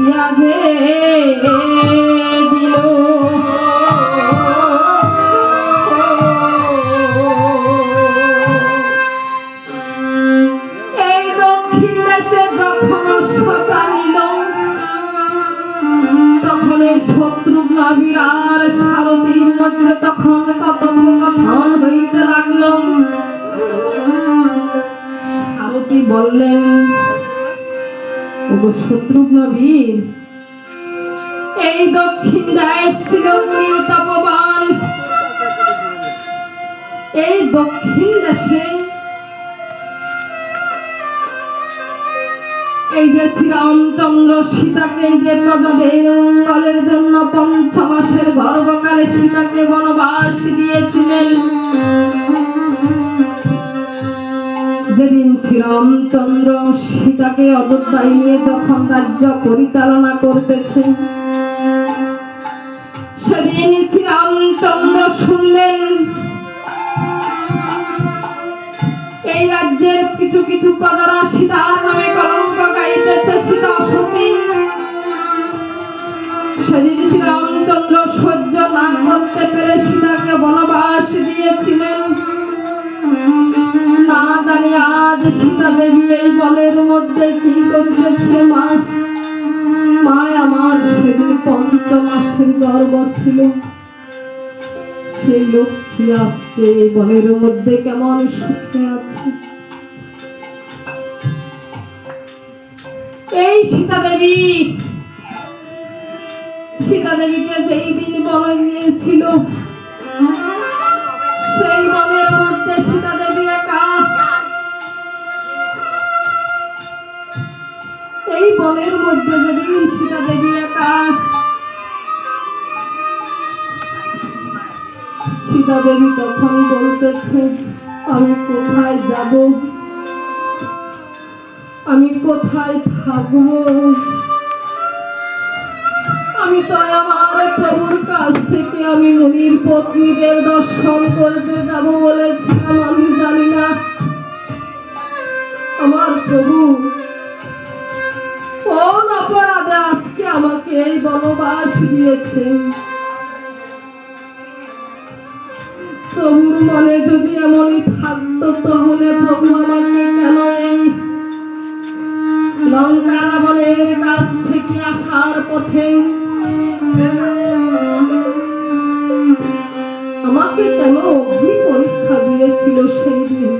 দিয়া যে দিল এই দক্ষিণ দেশে যখন অশ্বটা নিল তখন এই শত্রুঘ্ন আর সারথীর মধ্যে তখন কথোপকথন হইতে লাগলো। সারথী বললেন, ওগো শত্রুঘ্ন বীর, এই দক্ষিণ দেশ ছিল তপবান। এই দক্ষিণ দেশে এই যে শ্রীরামচন্দ্র সীতাকে যে প্রজাদের মঙ্গলের জন্য ৫ মাসের গর্ভকালে সীতাকে বনবাস দিয়েছিলেন, যেদিন শ্রীরামচন্দ্র সীতাকে অযোধ্যায় নিয়ে যখন রাজ্য পরিচালনা করতেছে, সেদিন শ্রীরামচন্দ্র শুনলেন এই রাজ্যের কিছু কিছু প্রজারা সীতার নামে কলঙ্ক গাইতেছে, সীতা সতী। সেদিন শ্রীরামচন্দ্র সহ্য না করতে পেরে সীতাকে বনবাস দিয়েছিলেন। না জানি আজ সীতা দেবী এই বনের মধ্যে কি করিতেছে। মা আমার সেদিন ৫ মাসের গর্ভ ছিল, সেই লক্ষ্মী আজকে এই বনের মধ্যে কেমন সুখে আছে। এই সীতা দেবীকে যেই দিন বনে গিয়েছিল, সেই বনের মধ্যে সীতা দেবী একা। এই বনের মধ্যে যেদিন সীতা দেবী একা, সীতা দেবী তখন বলতেছে, আমি কোথায় যাব, আমি কোথায় থাকবো, আমি তো আমার প্রভুর কাছ থেকে আমি মুনির পত্নীদের দর্শন করতে যাব বলেছিলাম। আমি জানি না আমার প্রভু কোন অপরাধে আজকে আমাকে এই বনবাস দিয়েছেন। প্রভুর মনে যদি এমনই থাকতো, তাহলে প্রভু আমাকে কেন এই লঙ্কা রাবণের কাছ থেকে আসার পথে আমাকে কেন অগ্নি পরীক্ষা দিয়েছিল সেই দিন।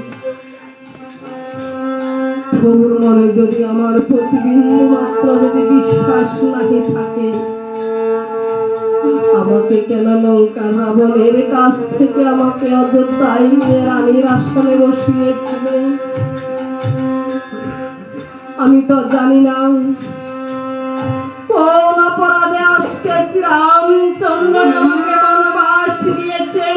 প্রভুর মনে যদি আমার প্রতিবিন্দু মাত্র যদি বিশ্বাস নাহি থাকে, আমাকে কেন লঙ্কা রাবণের কাছ থেকে আমাকে অযোধ্যায় রানীর আসনে বসিয়েছিলেন। আমি তো জানি না কোন অপরাধে আজকে শ্রীরামচন্দ্র আমাকে বনবাস দিয়েছে।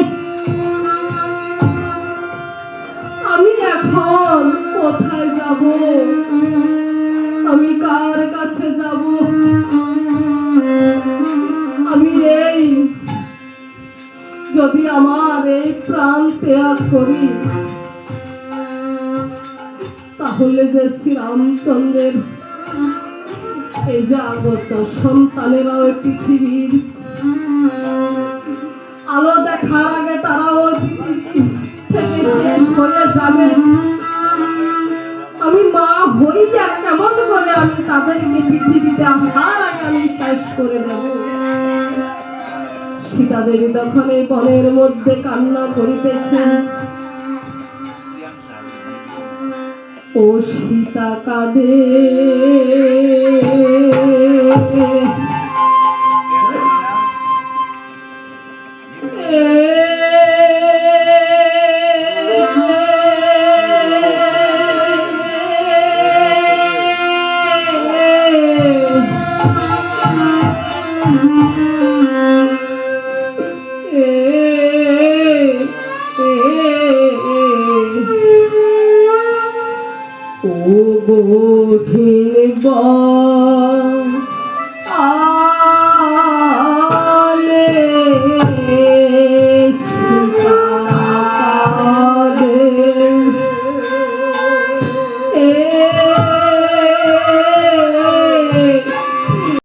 আমি এখন কোথায় যাব, আমি কার কাছে যাব, আমি এই যদি আমার এই প্রাণ ত্যাগ করি, তাহলে যে শ্রীরামচন্দ্রের এই যে আগত সন্তানেরা ওই পৃথিবীর আলো দেখার আগে তারাও পৃথিবী থেকে শেষ হয়ে যাবে। আমি মা হই যা কেমন করে আমি তাদেরকে পৃথিবীতে আসার আগে আমি শেষ করে দেব। সীতা দেবী তখন এই বনের মধ্যে কান্না করিতেছেন। ও সীতা কাঁদে